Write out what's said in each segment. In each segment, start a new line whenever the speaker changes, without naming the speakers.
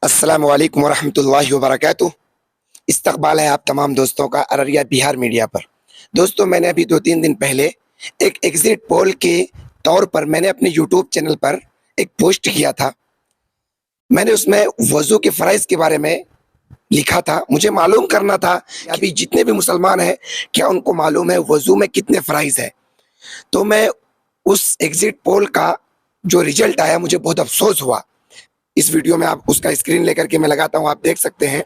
السلام علیکم ورحمۃ اللہ وبرکاتہ۔ استقبال ہے آپ تمام دوستوں کا ارریہ بہار میڈیا پر۔ دوستوں، میں نے ابھی 2-3 دن پہلے ایک ایگزٹ پول کے طور پر میں نے اپنے یوٹیوب چینل پر ایک پوسٹ کیا تھا۔ میں نے اس میں وضو کے فرائض کے بارے میں لکھا تھا۔ مجھے معلوم کرنا تھا کہ ابھی جتنے بھی مسلمان ہیں کیا ان کو معلوم ہے وضو میں کتنے فرائض ہیں۔ تو میں اس ایگزٹ پول کا جو رزلٹ آیا مجھے بہت افسوس ہوا۔ اس ویڈیو میں آپ اس کا اسکرین لے کر کے میں لگاتا ہوں، آپ دیکھ سکتے ہیں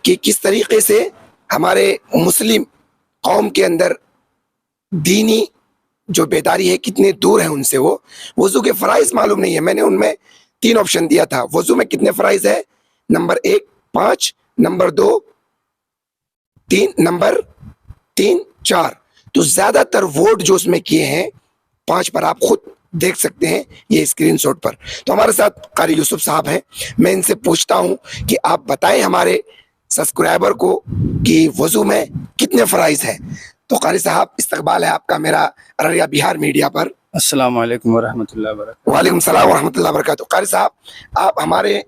کہ کس طریقے سے ہمارے مسلم قوم کے اندر دینی جو بیداری ہے کتنے دور ہیں ان سے۔ وہ وضو کے فرائض معلوم نہیں ہے۔ میں نے ان میں 3 آپشن دیا تھا، وضو میں کتنے فرائض ہے، نمبر 1 5، نمبر 2 3، نمبر 3 4۔ تو زیادہ تر ووٹ جو اس میں کیے ہیں 5 پر آپ خود دیکھ سکتے ہیں یہ اسکرین شاٹ پر۔ تو ہمارے ساتھ قاری یوسف صاحب ہیں، میں ان سے پوچھتا ہوں کہ آپ بتائیں ہمارے سبسکرائبر کو کہ وضو میں کتنے فرائض ہیں۔ تو قاری صاحب، استقبال ہے آپ کا میرا ارریہ بہار میڈیا پر۔
السلام علیکم ورحمۃ اللہ وبرکاتہ۔
وعلیکم السلام ورحمۃ اللہ وبرکاتہ۔ قاری صاحب، آپ ہمارے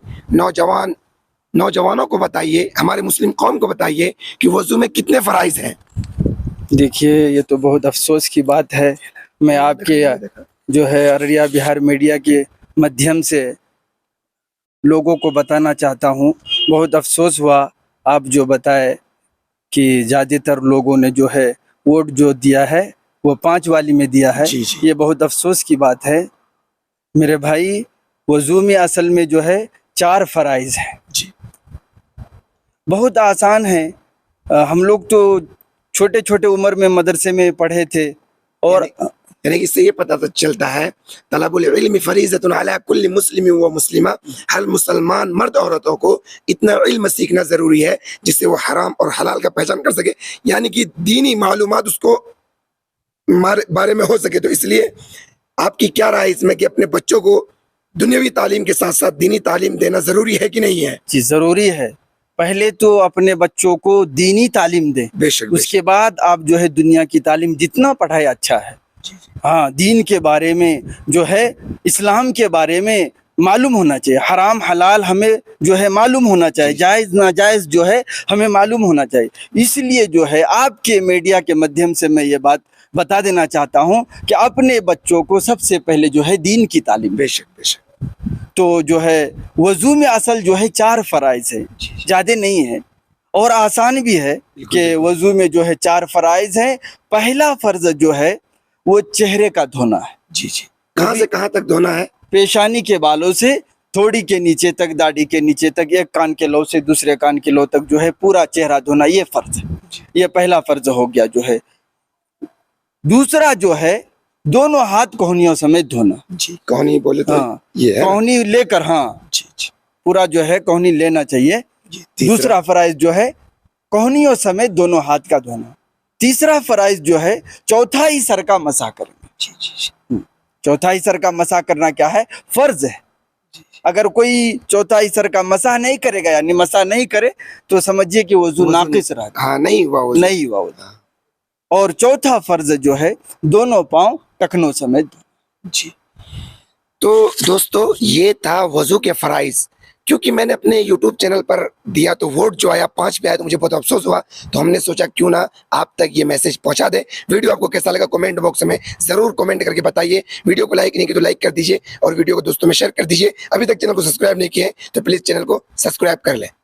نوجوانوں کو بتائیے، ہمارے مسلم قوم کو بتائیے کہ وضو میں کتنے فرائض ہیں۔
دیکھیے، یہ تو بہت افسوس کی بات ہے۔ میں آپ کے جو ہے ارریہ بہار میڈیا کے مدھیم سے لوگوں کو بتانا چاہتا ہوں، بہت افسوس ہوا آپ جو بتائے کہ زیادہ تر لوگوں نے جو ہے ووٹ جو دیا ہے وہ 5 والی میں دیا ہے۔
جی
یہ بہت افسوس کی بات ہے میرے بھائی۔ وضو میں اصل میں جو ہے 4 فرائض ہیں،
جی
بہت آسان ہیں۔ ہم لوگ تو چھوٹے چھوٹے عمر میں مدرسے میں پڑھے تھے، اور
یعنی اس سے یہ پتہ چلتا ہے طلب العلم فریضۃ علی کل مسلم و مسلمہ، ہر مسلمان مرد عورتوں کو اتنا علم سیکھنا ضروری ہے جس سے وہ حرام اور حلال کا پہچان کر سکے، یعنی کہ دینی معلومات اس کو بارے میں ہو سکے۔ تو اس لیے آپ کی کیا رائے اس میں کہ اپنے بچوں کو دنیاوی تعلیم کے ساتھ ساتھ دینی تعلیم دینا ضروری ہے کہ نہیں ہے؟
جی ضروری ہے۔ پہلے تو اپنے بچوں کو دینی تعلیم دیں،
بے شک،
اس کے بعد آپ جو ہے دنیا کی تعلیم جتنا پڑھائے اچھا ہے۔ ہاں، دین کے بارے میں جو ہے، اسلام کے بارے میں معلوم ہونا چاہیے، حرام حلال ہمیں جو ہے معلوم ہونا چاہیے، جائز ناجائز جو ہے ہمیں معلوم ہونا چاہیے۔ اس لیے جو ہے آپ کے میڈیا کے مدھیم سے میں یہ بات بتا دینا چاہتا ہوں کہ اپنے بچوں کو سب سے پہلے جو ہے دین کی تعلیم۔
بے شک بے شک۔
تو جو ہے وضو میں اصل جو ہے 4 فرائض ہیں، زیادہ نہیں ہے، اور آسان بھی ہے کہ وضو میں جو ہے 4 فرائض ہیں۔ پہلا فرض جو ہے وہ چہرے کا دھونا ہے۔
جی جی، کہاں سے کہاں تک دھونا ہے؟
پیشانی کے بالوں سے تھوڑی کے نیچے تک، داڑھی کے نیچے تک، ایک کان کے لو سے دوسرے کان کے لو تک جو ہے پورا چہرہ دھونا، یہ فرض ہے۔ یہ پہلا فرض ہو گیا جو ہے۔ دوسرا جو ہے دونوں ہاتھ کوہنیوں سمیت دھونا۔
جی، کوہنی بولے تو
ہاں،
یہ ہے
کوہنی لے کر، ہاں
جی جی
پورا جو ہے کوہنی لینا چاہیے۔
جی۔
دوسرا فرائض جو ہے کوہنیوں سمیت دونوں ہاتھ کا دھونا۔ تیسرا فرائض جو ہے چوتھائی سر کا مسح کرنا۔
جی جی
چوتھائی سر کا مسح کرنا کیا ہے؟ فرض ہے۔ اگر کوئی چوتھائی سر کا مسح نہیں کرے گا، یعنی مسح نہیں کرے، تو سمجھیے کہ وضو ناقص رہا،
ہاں، نہیں ہوا وضو۔
نہیں ہوا وضو۔ اور چوتھا فرض جو ہے دونوں پاؤں ٹخنوں سمیت دھونا۔
جی، تو دوستو یہ تھا وضو کے فرائض۔ کیونکہ میں نے اپنے یوٹیوب چینل پر دیا تو ووٹ جو آیا 5 پہ آیا تو مجھے بہت افسوس ہوا، تو ہم نے سوچا کیوں نہ آپ تک یہ میسج پہنچا دیں۔ ویڈیو آپ کو کیسا لگا کمنٹ باکس میں ضرور کمنٹ کر کے بتائیے۔ ویڈیو کو لائک نہیں کی تو لائک کر دیجیے، اور ویڈیو کو دوستوں میں شیئر کر دیجیے۔ ابھی تک چینل کو سبسکرائب نہیں کیے ہیں تو پلیز چینل کو سبسکرائب کر لیں۔